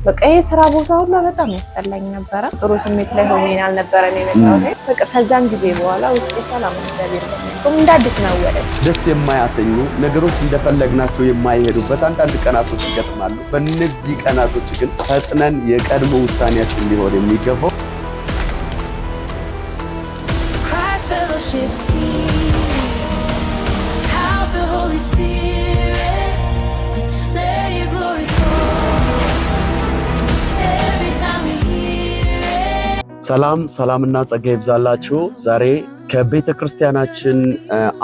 በቃ ይሄ ስራ ቦታ ሁሉ በጣም ያስጠላኝ ነበር። ጥሩ ስሜት ላይ ሆኜ አልነበረም የመጣሁት። በቃ ከዛን ጊዜ በኋላ ውስጤ ሰላም እግዚአብሔር ይመስገን እንደ አዲስ ነው ወደ ደስ የማያሰኙ ነገሮች እንደፈለግናቸው የማይሄዱበት አንዳንድ ቀናቶች ይገጥማሉ። በእነዚህ ቀናቶች ግን ፈጥነን የቀድሞ ውሳኔያችን ሊሆን የሚገባው ሰላምና ጸጋ ይብዛላችሁ። ዛሬ ከቤተ ክርስቲያናችን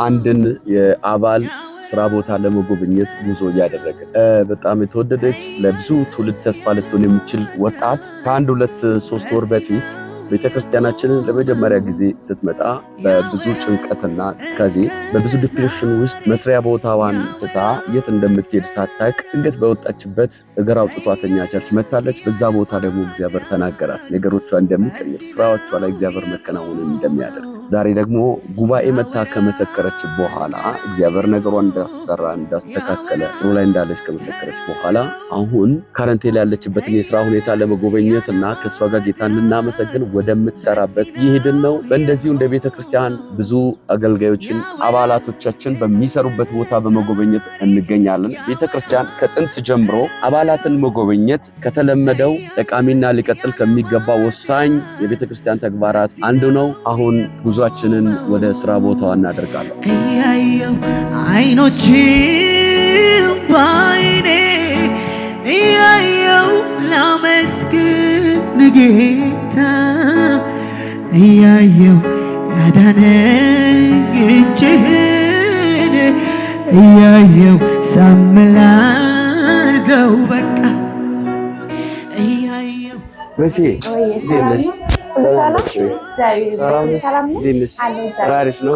አንድን የአባል ስራ ቦታ ለመጎብኘት ጉዞ እያደረግን በጣም የተወደደች ለብዙ ትውልድ ተስፋ ልትሆን የምትችል ወጣት ከአንድ 2-3 ወር በፊት ቤተ ክርስቲያናችንን ለመጀመሪያ ጊዜ ስትመጣ በብዙ ጭንቀትና ከዚህ በብዙ ዲፕሬሽን ውስጥ መስሪያ ቦታዋን ትታ የት እንደምትሄድ ሳታውቅ ድንገት በወጣችበት እግር አውጥቷተኛ ቸርች መታለች። በዛ ቦታ ደግሞ እግዚአብሔር ተናገራት፣ ነገሮቿ እንደሚቀይር፣ ስራዎቿ ላይ እግዚአብሔር መከናወንን እንደሚያደርግ። ዛሬ ደግሞ ጉባኤ መታ ከመሰከረች በኋላ እግዚአብሔር ነገሯን እንዳሰራ እንዳስተካከለ ጥሩ ላይ እንዳለች ከመሰከረች በኋላ አሁን ካረንቴ ላይ ያለችበትን የስራ ሁኔታ ለመጎበኘትና ከሷ ጋር ጌታን ልናመሰግን ወደምትሰራበት ይሄድን ነው። በእንደዚሁ እንደ ቤተ ክርስቲያን ብዙ አገልጋዮችን አባላቶቻችን በሚሰሩበት ቦታ በመጎበኘት እንገኛለን። ቤተ ክርስቲያን ከጥንት ጀምሮ አባላትን መጎበኘት ከተለመደው ጠቃሚና ሊቀጥል ከሚገባ ወሳኝ የቤተ ክርስቲያን ተግባራት አንዱ ነው። አሁን ጉዟችንን ወደ ስራ ቦታዋ እናደርጋለን። እያየው አይኖች ባይኔ እያየው ላመስግን ጌታ እያየው ያዳነኝ እጅህን እያየው ሳምላርገው በቃ እያየው በሲ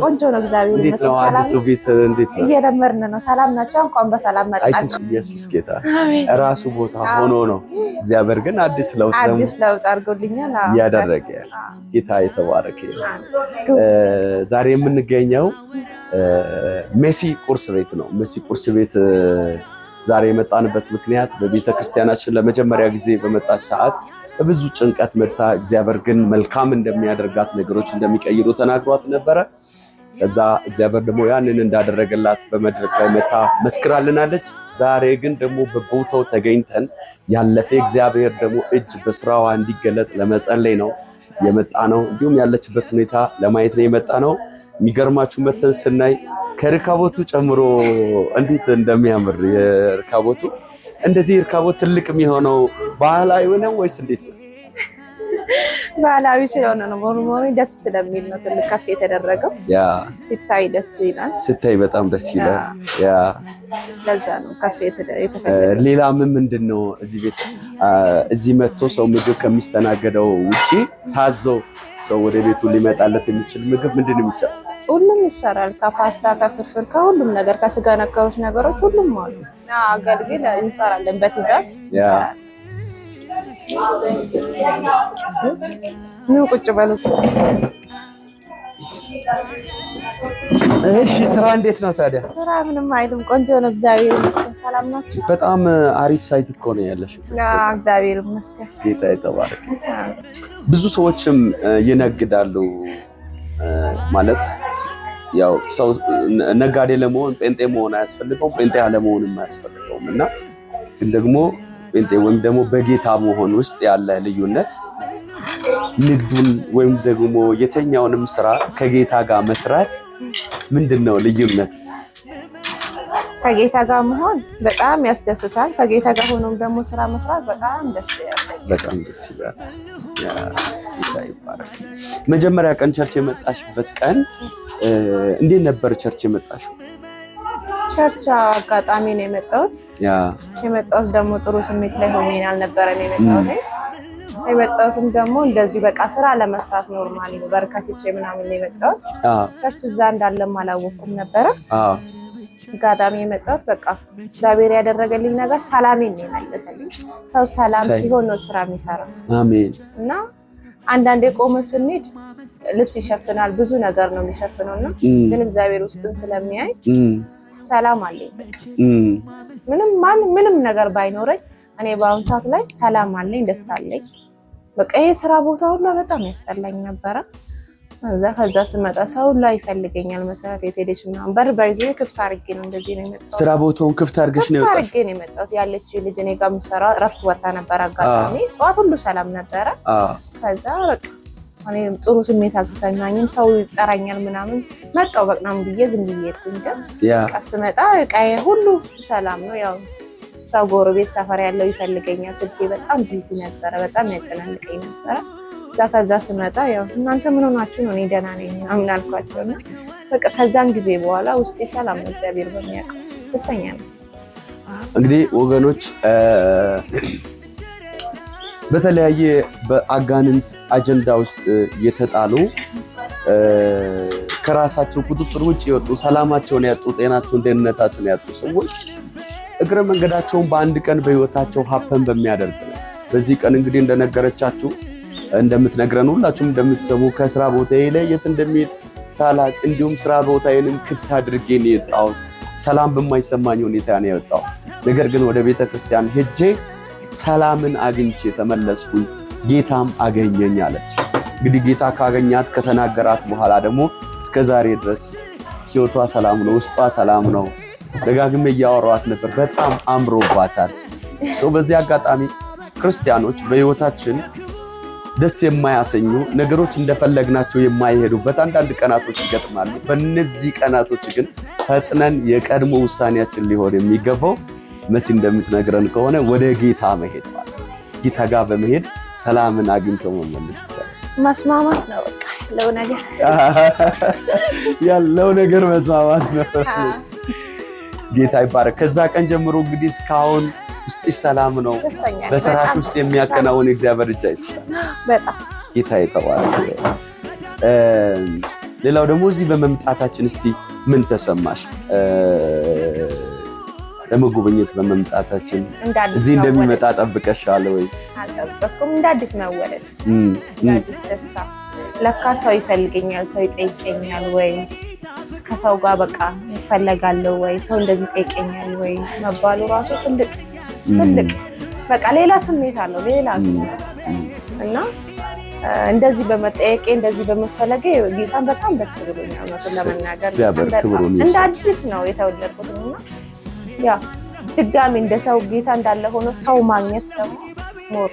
ቆንጆ ነው። እግዚአብሔር ይመስገን። አዲሱ ቤት እንዴት ነው? እየለመድን ነው። ሰላም ናቸው። እንኳን በሰላም መጣችሁ። ኢየሱስ ጌታ ራሱ ቦታ ሆኖ ነው። እግዚአብሔር ግን አዲስ ለውጥ አድርጎልኛል እያደረገ ጌታ የተባረከ። ዛሬ የምንገኘው ሜሲ ቁርስ ቤት ነው። ሜሲ ቁርስ ቤት ዛሬ የመጣንበት ምክንያት በቤተ ክርስቲያናችን ለመጀመሪያ ጊዜ በመጣች ሰዓት በብዙ ጭንቀት መጣ። እግዚአብሔር ግን መልካም እንደሚያደርጋት ነገሮች እንደሚቀይሩ ተናግሯት ነበረ። ከዛ እግዚአብሔር ደግሞ ያንን እንዳደረገላት በመድረክ ላይ መታ መስክራልናለች። ዛሬ ግን ደግሞ በቦታው ተገኝተን ያለፈ እግዚአብሔር ደግሞ እጅ በስራዋ እንዲገለጥ ለመጸለይ ነው የመጣ ነው። እንዲሁም ያለችበት ሁኔታ ለማየት ነው የመጣ ነው። የሚገርማችሁ መተን ስናይ ከርካቦቱ ጨምሮ እንዴት እንደሚያምር የርካቦቱ እንደዚህ እርካቦት ትልቅ የሚሆነው ባህላዊ ነው ወይስ እንዴት ነው? ባህላዊ ስለሆነ ነው። ሞርሞሪ ደስ ስለሚል ነው ትልቅ ከፍ የተደረገው። ያ ሲታይ ደስ ይላል። ሲታይ በጣም ደስ ይላል። ያ ለዛ ነው ከፍ የተደረገው። ሌላ ምንድነው እዚህ ቤት እዚህ መጥቶ ሰው ምግብ ከሚስተናገደው ውጪ ታዞ ሰው ወደ ቤቱ ሊመጣለት የሚችል ምግብ ምንድነው የሚሰራው? ሁሉም ይሰራል። ከፓስታ ከፍርፍር ከሁሉም ነገር ከስጋ ነከሮች ነገሮች ሁሉም አሉ። አገልግል እንሰራለን በትዕዛዝ እንሰራለን። ነው ቁጭ በሉ። እሺ ስራ እንዴት ነው ታዲያ? ስራ ምንም አይልም፣ ቆንጆ ነው። እግዚአብሔር ይመስገን። ሰላም ናችሁ? በጣም አሪፍ ሳይት እኮ ነው ያለሽ። እግዚአብሔር ይመስገን። ጌታ የተባረከ። ብዙ ሰዎችም ይነግዳሉ ማለት ያው ሰው ነጋዴ ለመሆን ጴንጤ መሆን አያስፈልገውም፣ ጴንጤ አለመሆንም አያስፈልገውም። እና ግን ደግሞ ጴንጤ ወይም ደግሞ በጌታ መሆን ውስጥ ያለ ልዩነት ንግዱን ወይም ደግሞ የተኛውንም ስራ ከጌታ ጋር መስራት ምንድነው ልዩነት? ከጌታ ጋር መሆን በጣም ያስደስታል። ከጌታ ጋር ሆኖም ደግሞ ስራ መስራት በጣም ደስ ያሰኛል። በጣም ደስ ይላል። ያ ጌታ ይባረክ። መጀመሪያ ቀን ቸርች የመጣሽበት ቀን እንዴት ነበር? ቸርች የመጣሽው? ቸርች አጋጣሚ ነው የመጣሁት። የመጣሁት ደግሞ ጥሩ ስሜት ላይ ሆኜ አልነበረም የመጣሁትም ደግሞ እንደዚህ በቃ ስራ ለመስራት ኖርማሊ ነው በርከፍቼ ምናምን ነው የመጣሁት። ቸርች እዛ እንዳለም አላወኩም ነበረ። አጋጣሚ የመጣሁት በቃ እግዚአብሔር ያደረገልኝ ነገር ሰላሜን ነው የመለሰልኝ። ሰው ሰላም ሲሆን ነው ስራ የሚሰራው። አሜን። እና አንዳንዴ ቆመ ስንሄድ ልብስ ይሸፍናል፣ ብዙ ነገር ነው የሚሸፍነውና ግን እግዚአብሔር ውስጥን ስለሚያይ ሰላም አለኝ። ምንም ነገር ባይኖረኝ እኔ በአሁን ሰዓት ላይ ሰላም አለኝ፣ ደስታ አለኝ። በቃ ይሄ ስራ ቦታ ሁሉ በጣም ያስጠላኝ ነበረ። ከዛ ስመጣ ሰው ላይ ይፈልገኛል መሰረት የቴሌሽ ምናምን በር ባይዞ ክፍት አድርጌ ነው እንደዚህ ነው የመጣሁት። ስራ ቦታውን ክፍት አድርገሽ ነው የወጣሽ? አድርጌ ነው የመጣሁት። ያለች ልጅ እኔ ጋር የምትሰራ እረፍት ወጣ ነበር። አጋጣሚ ጠዋት ሁሉ ሰላም ነበረ። ከዛ በቃ እኔ ጥሩ ስሜት አልተሰማኝም። ሰው ይጠራኛል ምናምን መጣሁ በቅናም ብዬ ዝም ብዬ ሄድኩኝ። ግን ቀስ መጣ እቃዬ ሁሉ ሰላም ነው። ያው ሰው ጎረቤት ሰፈር ያለው ይፈልገኛል። ስልኬ በጣም ቢዚ ነበረ፣ በጣም ያጨናንቀኝ ነበረ። ከዛ ስመጣ ያው እናንተ ምን ሆናችሁ ነው? እኔ ደህና ነኝ ምናምን አልኳቸውና በቃ ከዛን ጊዜ በኋላ ውስጤ ሰላም ነው፣ እግዚአብሔር በሚያውቀው ደስተኛ ነው። እንግዲህ ወገኖች በተለያየ በአጋንንት አጀንዳ ውስጥ የተጣሉ ከራሳቸው ቁጥጥር ውጭ የወጡ ሰላማቸውን ያጡ ጤናቸውን ደህንነታቸውን ያጡ ሰዎች እግረ መንገዳቸውን በአንድ ቀን በህይወታቸው ሀፐን በሚያደርግ ነው። በዚህ ቀን እንግዲህ እንደነገረቻችሁ እንደምትነግረን ሁላችሁም እንደምትሰሙ ከስራ ቦታዬ ላይ የት እንደሚሄድ ሳላቅ እንዲሁም ስራ ቦታዬንም ክፍት አድርጌ ነው የወጣሁት። ሰላም በማይሰማኝ ሁኔታ ነው የወጣሁት። ነገር ግን ወደ ቤተክርስቲያን ሄጄ ሰላምን አግኝቼ ተመለስኩኝ፣ ጌታም አገኘኝ አለች። እንግዲህ ጌታ ካገኛት ከተናገራት በኋላ ደግሞ እስከዛሬ ድረስ ህይወቷ ሰላም ነው፣ ውስጧ ሰላም ነው። ደጋግሜ እያወራኋት ነበር፣ በጣም አምሮባታል። በዚህ አጋጣሚ ክርስቲያኖች በህይወታችን ደስ የማያሰኙ ነገሮች እንደፈለግናቸው የማይሄዱበት አንዳንድ ቀናቶች ይገጥማሉ። በእነዚህ ቀናቶች ግን ፈጥነን የቀድሞ ውሳኔያችን ሊሆን የሚገባው መሲ እንደምትነግረን ከሆነ ወደ ጌታ መሄድ ማለት ጌታ ጋር በመሄድ ሰላምን አግኝቶ መመለስ ይቻላል። መስማማት ነው በቃ ያለው ነገር መስማማት ነው። ጌታ ይባረክ። ከዛ ቀን ጀምሮ እንግዲህ እስካሁን ውስጥሽ ሰላም ነው። በስራሽ ውስጥ የሚያከናውን እግዚአብሔር እጅ አይተሻል። በጣም ጌታ ይተባረክ። ሌላው ደግሞ እዚህ በመምጣታችን እስቲ ምን ተሰማሽ? ለመጎብኘት በመምጣታችን እዚህ እንደሚመጣ ጠብቀሻል ወይ? አልጠበቅኩም። እንደ አዲስ መወለድ፣ እንደ አዲስ ደስታ። ለካ ሰው ይፈልገኛል፣ ሰው ይጠይቀኛል ወይ ከሰው ጋር በቃ ይፈለጋለሁ ወይ ሰው እንደዚህ ይጠይቀኛል ወይ መባሉ ራሱ ትልቅ በቃ ሌላ ስሜት አለው። ሌላ እና እንደዚህ በመጠየቄ እንደዚህ በመፈለጌ ጌታን በጣም ደስ ብሎኛል። ለመናገር እንደ አዲስ ነው የተወለድኩትና ያ ድጋሚ እንደ ሰው ጌታ እንዳለ ሆኖ ሰው ማግኘት ደግሞ ሞር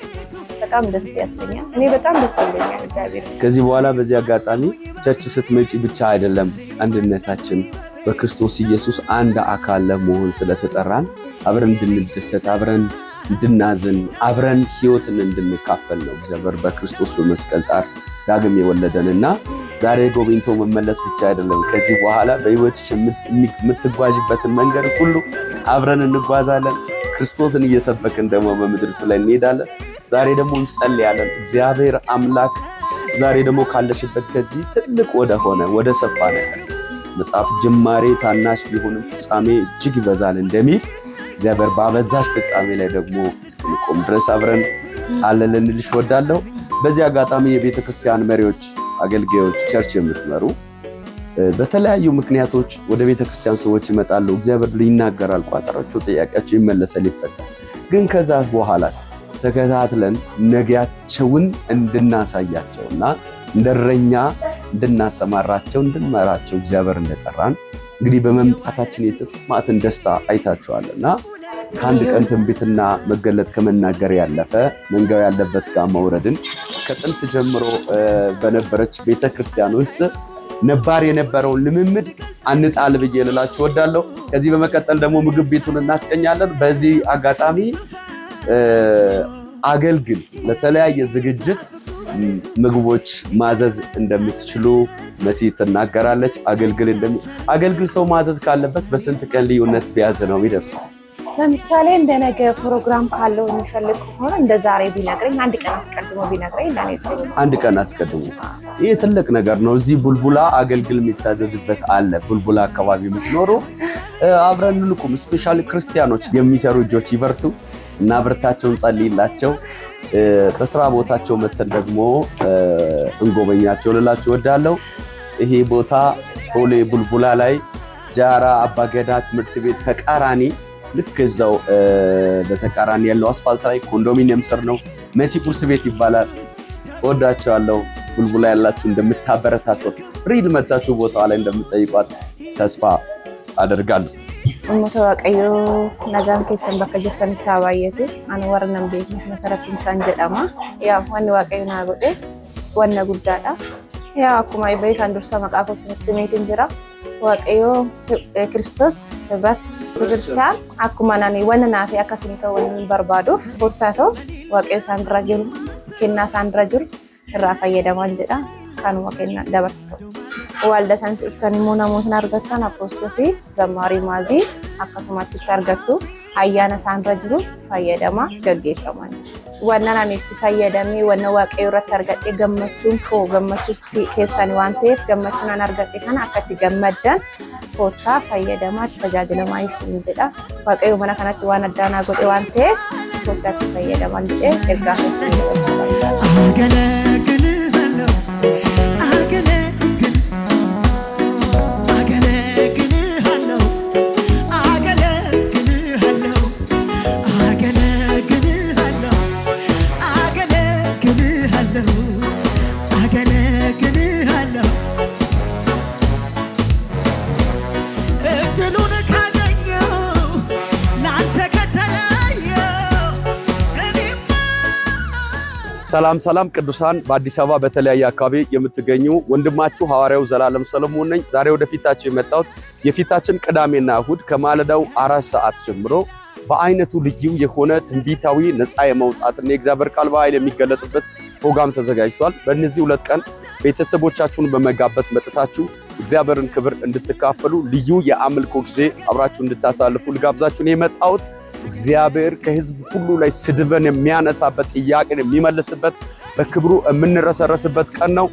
በጣም ደስ ያሰኛል። እኔ በጣም ደስ ብሎኛል። እግዚአብሔር ከዚህ በኋላ በዚህ አጋጣሚ ቸርች ስትመጪ ብቻ አይደለም አንድነታችን በክርስቶስ ኢየሱስ አንድ አካል ለመሆን ስለተጠራን አብረን እንድንደሰት፣ አብረን እንድናዝን፣ አብረን ህይወትን እንድንካፈል ነው እግዚአብሔር በክርስቶስ በመስቀል ጣር ዳግም የወለደንና ዛሬ ጎብኝቶ መመለስ ብቻ አይደለም። ከዚህ በኋላ በህይወትሽ የምትጓዥበትን መንገድ ሁሉ አብረን እንጓዛለን። ክርስቶስን እየሰበክን ደግሞ በምድሪቱ ላይ እንሄዳለን። ዛሬ ደግሞ እንጸልያለን። እግዚአብሔር አምላክ ዛሬ ደግሞ ካለሽበት ከዚህ ትልቅ ወደ ሰፋ ነገር መጽሐፍ ጅማሬ ታናሽ ቢሆንም ፍጻሜ እጅግ ይበዛል እንደሚል እግዚአብሔር ባበዛሽ ፍጻሜ ላይ ደግሞ እስክንቆም ድረስ አብረን አለን ልልሽ እወዳለሁ። በዚህ አጋጣሚ የቤተ ክርስቲያን መሪዎች፣ አገልጋዮች፣ ቸርች የምትመሩ በተለያዩ ምክንያቶች ወደ ቤተ ክርስቲያን ሰዎች ይመጣሉ። እግዚአብሔር ይናገራል፣ ቋጠራቸው፣ ጥያቄያቸው ይመለሳል፣ ይፈታል። ግን ከዛ በኋላስ ተከታትለን ነገያቸውን እንድናሳያቸውና እንደረኛ እንድናሰማራቸው እንድንመራቸው እግዚአብሔር እንደጠራን እንግዲህ በመምጣታችን የተሰማትን ደስታ አይታችኋልና ከአንድ ቀን ትንቢትና መገለጥ ከመናገር ያለፈ መንጋው ያለበት ጋር መውረድን ከጥንት ጀምሮ በነበረች ቤተክርስቲያን ውስጥ ነባር የነበረውን ልምምድ አንጣል ብዬ ልላችሁ እወዳለሁ። ከዚህ በመቀጠል ደግሞ ምግብ ቤቱን እናስቀኛለን። በዚህ አጋጣሚ አገልግል ለተለያየ ዝግጅት ምግቦች ማዘዝ እንደምትችሉ መሲ ትናገራለች። አገልግል ሰው ማዘዝ ካለበት በስንት ቀን ልዩነት ቢያዝ ነው የሚደርሰው? ለምሳሌ እንደ ነገ ፕሮግራም ካለው የሚፈልግ ከሆነ እንደ ዛሬ ቢነግረኝ፣ አንድ ቀን አስቀድሞ ቢነግረኝ ለኔ ጥሩ። አንድ ቀን አስቀድሞ ይሄ ትልቅ ነገር ነው። እዚህ ቡልቡላ አገልግል የሚታዘዝበት አለ። ቡልቡላ አካባቢ የምትኖሩ አብረን እንቁም። ስፔሻሊ ክርስቲያኖች የሚሰሩ እጆች ይበርቱ እና ብርታቸውን ጸልይላቸው። በስራ ቦታቸው መተን ደግሞ እንጎበኛቸው ልላችሁ እወዳለሁ። ይሄ ቦታ ቦሌ ቡልቡላ ላይ ጃራ አባገዳ ትምህርት ቤት ተቃራኒ ልክ እዛው በተቃራኒ ያለው አስፋልት ላይ ኮንዶሚኒየም ስር ነው። መሲ ቁርስ ቤት ይባላል። ወዳቸዋለሁ። ቡልቡላ ያላችሁ እንደምታበረታቱት ሪል መታችሁ ቦታው ላይ እንደምትጠይቋት ተስፋ አደርጋለሁ። ኡመተ ዋቀዮ ነጋን ከሰን በከጀተን ታባየቱ አንወርነም ቤት መሰረቱም ሳንጀዳማ ያ ወን ዋቀዮ ናጎዴ ወነ ጉዳዳ ያ አኩማ ይበይ ካንዱርሳ መቃፎ ስንትሜት እንጀራ ዋቀዮ ክርስቶስ ህብረት ክርስቲያን አኩማ ናኒ ወነናቴ አካስኒተው ወን በርባዶ ቦታቶ ዋቀዮ ሳንድራጅሩ ከና ሳንድራጅሩ ራፋየደማን ጀዳ ካኑ ወከና ዳበርስቶ walda santi uftani mona mootna argattan apostofii zammarii maazii akkasumaatti argattu ayyaana saanra jiru fayyadama gaggeeffaman wannan ani itti fayyadamee wanna waaqayyo irratti argadhe gammachuun foo gammachuu keessan waan ta'eef gammachuun an argadhe kana akkatti gammaddan foottaa fayyadamaa tajaajilamaa isin jedha waaqayyo mana kanatti waan addaanaa godhe waan ta'eef foottaatti fayyadaman jedhee ergaa keessan dabarsuu ሰላም ሰላም ቅዱሳን በአዲስ አበባ በተለያየ አካባቢ የምትገኙ ወንድማችሁ ሐዋርያው ዘላለም ሰለሞን ነኝ። ዛሬ ወደፊታችሁ የመጣሁት የፊታችን ቅዳሜና እሁድ ከማለዳው 4 ሰዓት ጀምሮ በአይነቱ ልዩ የሆነ ትንቢታዊ ነፃ የመውጣትና የእግዚአብሔር ቃል በኃይል የሚገለጥበት ፕሮግራም ተዘጋጅቷል። በእነዚህ 2 ቀን ቤተሰቦቻችሁን በመጋበዝ መጥታችሁ እግዚአብሔርን ክብር እንድትካፈሉ ልዩ የአምልኮ ጊዜ አብራችሁ እንድታሳልፉ ልጋብዛችሁ ነው የመጣሁት። እግዚአብሔር ከህዝብ ሁሉ ላይ ስድብን የሚያነሳበት ጥያቄን የሚመልስበት በክብሩ የምንረሰረስበት ቀን ነው።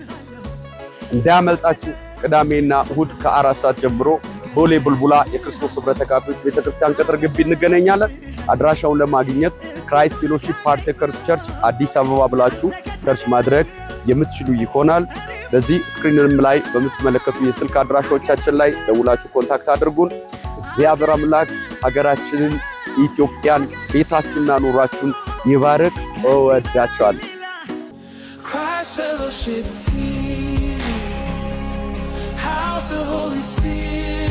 እንዳያመልጣችሁ። ቅዳሜና እሁድ ከ4 ሰዓት ጀምሮ ቦሌ ቡልቡላ የክርስቶስ ህብረት ተካፋዮች ቤተክርስቲያን ቅጥር ግቢ እንገናኛለን። አድራሻውን ለማግኘት ክራይስት ፌሎሺፕ ፓርቴከርስ ቸርች አዲስ አበባ ብላችሁ ሰርች ማድረግ የምትችሉ ይሆናል። በዚህ ስክሪንም ላይ በምትመለከቱ የስልክ አድራሻዎቻችን ላይ ደውላችሁ ኮንታክት አድርጉን። እግዚአብሔር አምላክ ሀገራችንን ኢትዮጵያን ቤታችሁና ኑሯችሁን ይባርክ። እወዳችኋለሁ። Christ Fellowship Team, House of Holy Spirit.